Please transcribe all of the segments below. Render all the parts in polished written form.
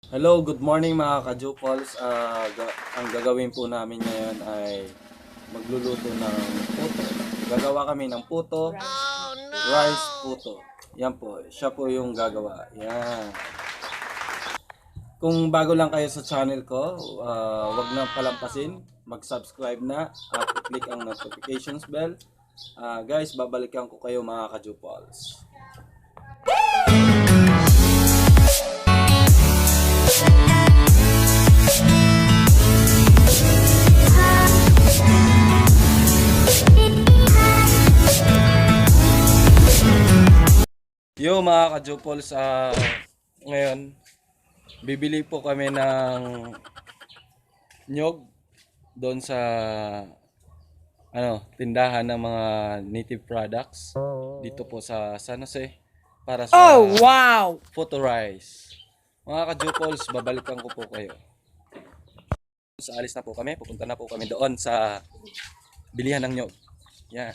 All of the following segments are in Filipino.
Hello, good morning mga ka-Jupols. Ang gagawin po namin ngayon ay magluluto ng puto. Gagawa kami ng puto, rice puto. Yan po, siya po yung gagawa. Yan. Kung bago lang kayo sa channel ko, wag na palampasin, mag-subscribe na at i-click ang notifications bell. Guys, babalikan ko kayo mga ka-Jupols. Yo mga ka-Jupols, ngayon bibili po kami ng nyog doon sa tindahan ng mga native products dito po sa San Jose para sa photo rice. Mga ka-Jupols, babalikan ko po kayo. Alis na po kami, pupunta na po kami doon sa bilihan ng nyog. Yan.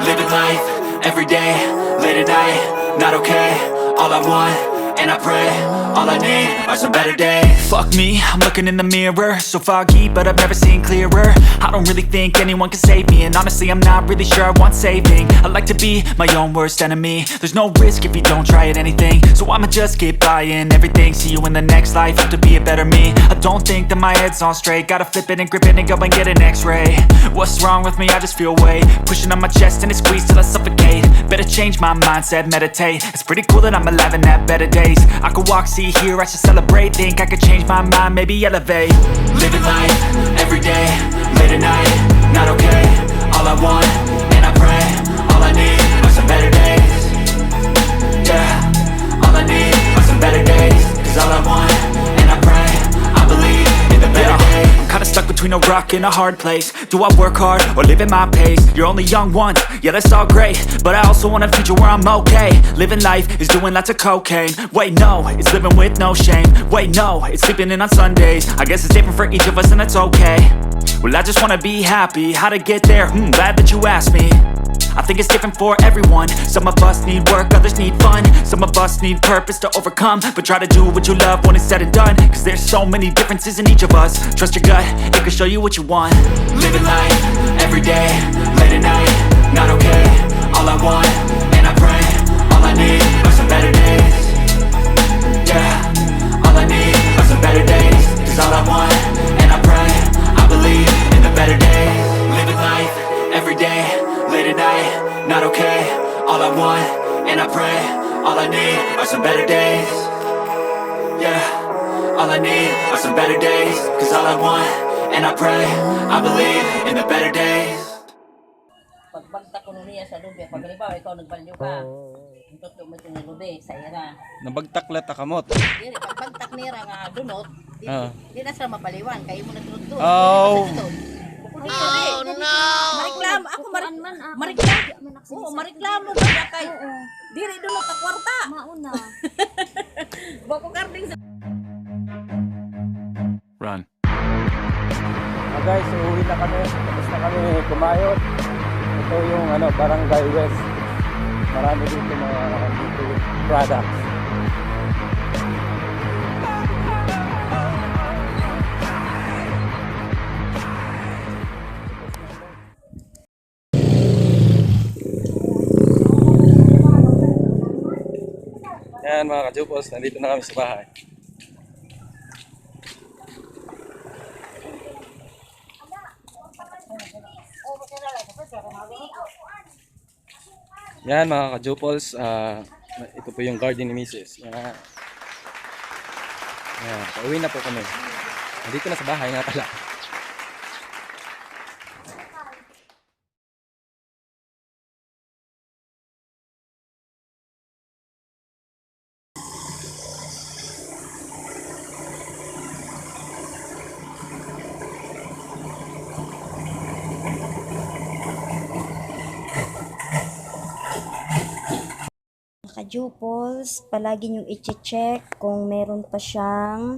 Living life, everyday, late at night, not okay. All I want, and I pray, all I need are some better days. Fuck me, I'm looking in the mirror, so foggy, but I've never seen clearer. I don't really think anyone can save me, and honestly I'm not really sure I want saving. I like to be my own worst enemy. There's no risk if you don't try at anything, so I'ma just keep buying everything. See you in the next life, have to be a better me. I don't think that my head's on straight, gotta flip it and grip it and go and get an x-ray. What's wrong with me? I just feel weight pushing on my chest and it squeezes till I suffocate. Better change my mindset, meditate. It's pretty cool that I'm alive and have better days. I could walk, see, hear, I should celebrate. Think I could change my mind, maybe elevate. Living life, everyday, late at night, not okay. All I want, and I pray, all I need are some better days. Yeah, all I need are some better days. Cause all I want, and I pray, I believe in the better days. I'm kinda stuck between a rock and a hard place. Do I work hard or live at my pace? You're only young once, yeah that's all great, but I also want a future where I'm okay. Living life is doing lots of cocaine. Wait no, it's living with no shame. Wait no, it's sleeping in on Sundays. I guess it's different for each of us and that's okay. Well I just wanna be happy, how to get there? Glad that you asked me. I think it's different for everyone. Some of us need work, others need fun. Some of us need purpose to overcome. But try to do what you love when it's said and done. Cause there's so many differences in each of us. Trust your gut, it can show you what you want. Living life, everyday, late at night, not okay. All I want, and I pray, all I need are some better days. Yeah, all I need are some better days. Cause all I want, and I pray, I believe in the better days. Living life, everyday, late at night, not okay. All I want, and I pray, all I need are some better days. Yeah, all I need are some better days. Cause all I want, and I pray, I believe in the better days. Pagbagtak ko niya sa lubi, pag halimbawa ikaw nagbalyo ka, tuto mo itong lubi sa ira. Nabagtak lata kamot. Dili, pagbagtak nira nga dunot, di na sila mapaliwan, kayo mo nagdunot doon. Oh. Oh no! Mariklamo, ako mariklamo. Oo, mariklamo ba kay? Dili dunot ka kwarta. Mauna. Bako karding sa Run. Guys, uuwi na kami. Tapos na kami kumayot. Ito yung Barangay West. Marami dito mga native products. Yan mga ka-Jupols, nandito na kami sa bahay. Yan mga ka-Jupols, ito po yung garden ni Mrs. Yan. Yan, pauwi na po kami. Nandito na sa bahay nga pala. ka-juples, palagi niyong i-check kung meron pa siyang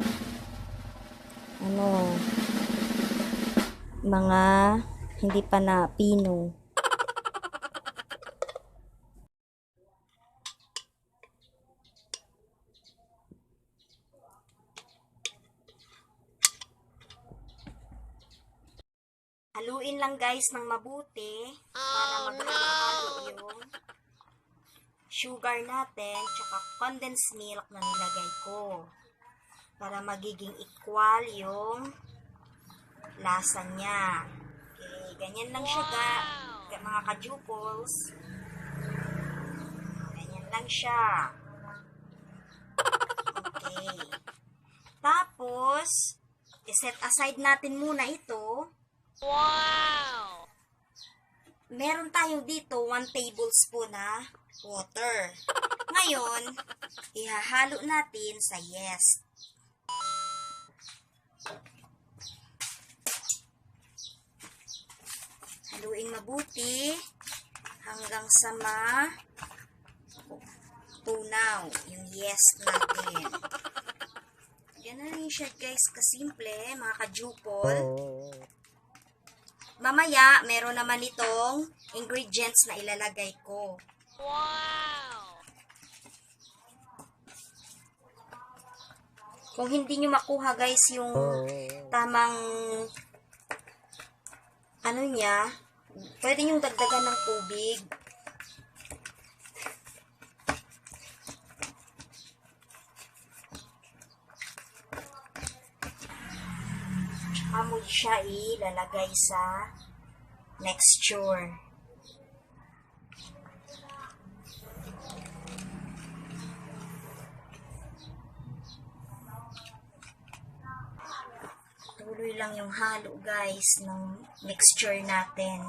mga hindi pa na pino. Haluin lang guys ng mabuti para maghalo yung sugar natin tsaka condensed milk na nilagay ko. Para magiging equal yung lasa niya. Okay, ganyan lang siya mga ka-juples. Ganyan lang siya. Okay. Tapos, i-set aside natin muna ito. Wow! Meron tayo dito 1 tablespoon na water. Ngayon, ihahalo natin sa yeast. Haluin mabuti hanggang sa tunaw yung yeast natin. Ganun lang siya guys, kasimple mga ka-jupol. Mamaya, meron naman itong ingredients na ilalagay ko. Wow! Kung hindi nyo makuha guys yung tamang niya, pwede nyo dagdagan ng tubig. Tsaka mo siya ilalagay sa mixture. Tuloy lang yung halo guys ng mixture natin.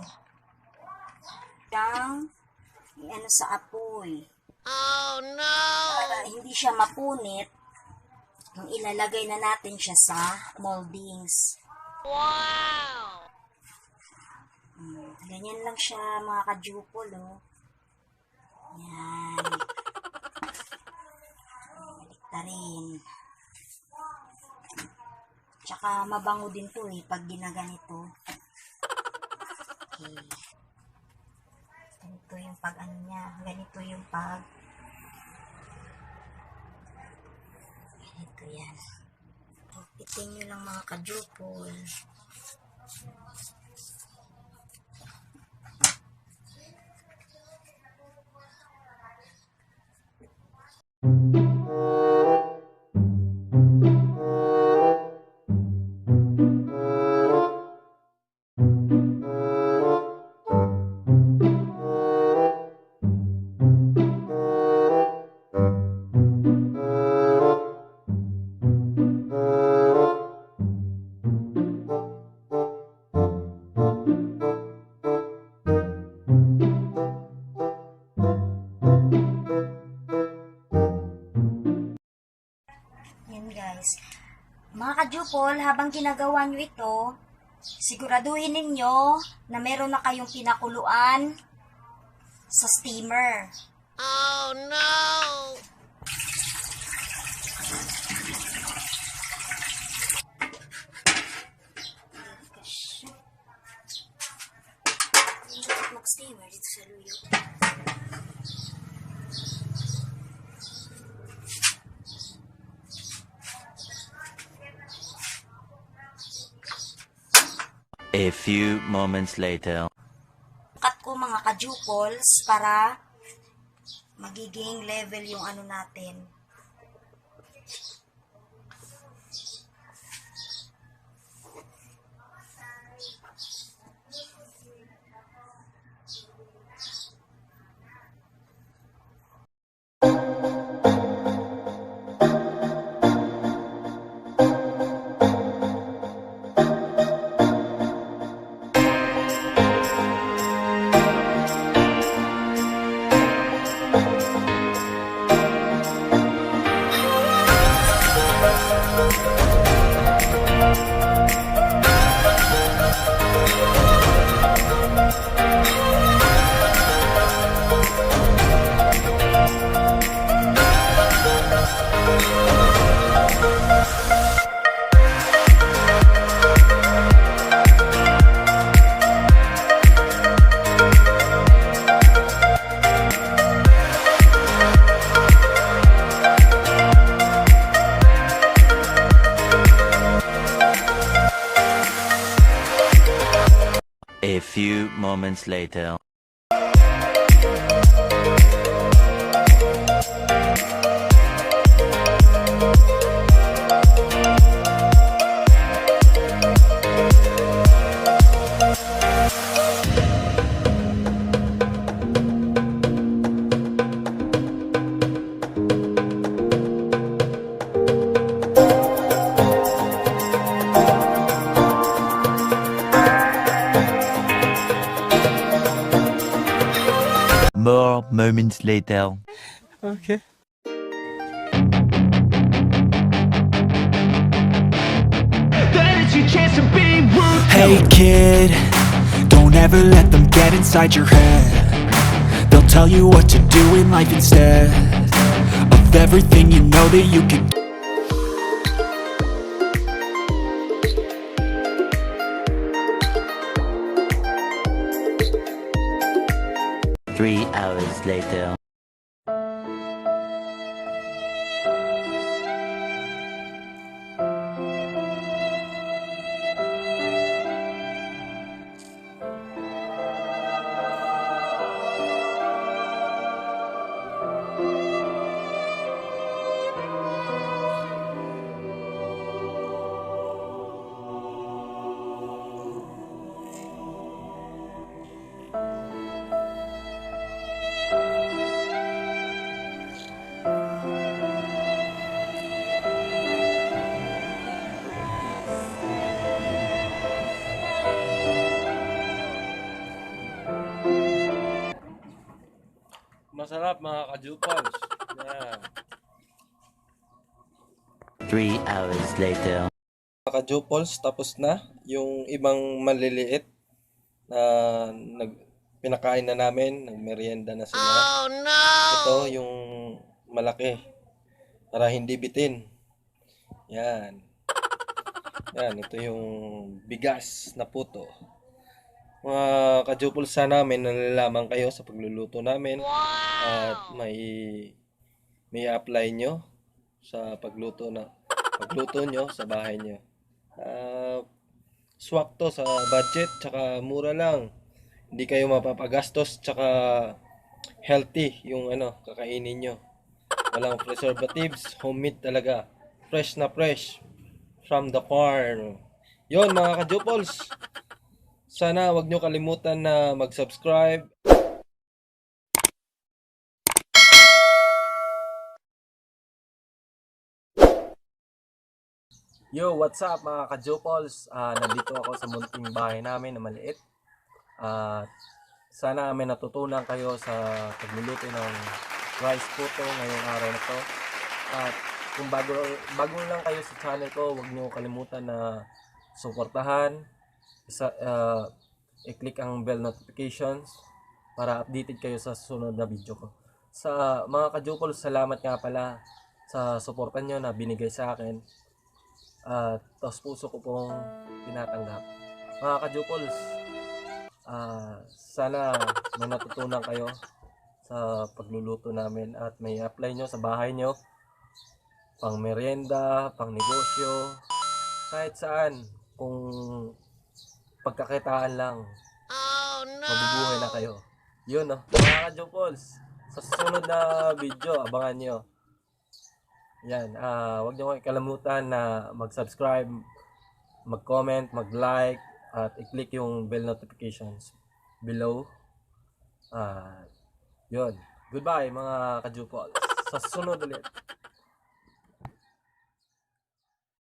Sa apoy. Oh no! Para hindi siya mapunit, yung ilalagay na natin siya sa moldings. Wow! Ganyan lang siya mga ka-jupol, oh. Yan. Balik na rin. Tsaka mabango din to pag ginaganito. Okay. Ganito yung pag niya. Ganito yung pag. Ganito yan. Pitin nyo lang mga ka-jupol. Guys. Mga ka-jupol, habang ginagawa nyo ito, siguraduhin ninyo na meron na kayong pinakuluan sa steamer. Oh no! Mag-steamer dito sa luyo. A few moments later. Cut ko mga ka-juples para magiging level yung natin. A few moments later. More moments later. Okay. Hey kid, don't ever let them get inside your head. They'll tell you what to do in life instead of everything you know that you could. 3 hours later. Masarap mga ka-Jupals. Yan. 3 hours later. Mga ka-Jupals, tapos na yung ibang maliliit na pinakain na namin, nagmerienda na sila. Oh no! Ito yung malaki para hindi bitin. Yan. Yan, ito yung bigas na puto. Mga ka-Jupals, sana may nalalaman kayo sa pagluluto namin. At may apply nyo sa pagluto nyo sa bahay nyo. Swak to sa budget, tsaka mura lang. Hindi kayo mapapagastos, tsaka healthy yung kakainin nyo. Walang preservatives, homemade talaga. Fresh na fresh from the farm. Yon mga ka-Jupals. Sana wag nyo kalimutan na mag-subscribe. Yo, what's up mga ka-Jupals? Nandito ako sa munting bahay namin na maliit. Sana may natutunan kayo sa pagluluto ng rice puto ngayong araw na to. At kung bago lang kayo sa channel ko, huwag niyo kalimutan na suportahan, i-click ang bell notifications para updated kayo sa susunod na video ko. Sa mga ka-Jupals, salamat nga pala sa suporta nyo na binigay sa akin. At taos puso ko pong tinatanggap. Mga ka-Jupals, sana may natutunan kayo sa pagluluto namin at may apply nyo sa bahay nyo, pang merienda, pang negosyo, kahit saan. Kung pagkakitaan lang, mabubuhay na kayo. Yun mga ka-Jupals, sa susunod na video, abangan nyo. Yan, huwag niyo kalimutan na mag-subscribe, mag-comment, mag-like, at i-click yung bell notifications below. Yun. Goodbye mga ka-Jupals. Sa susunod ulit.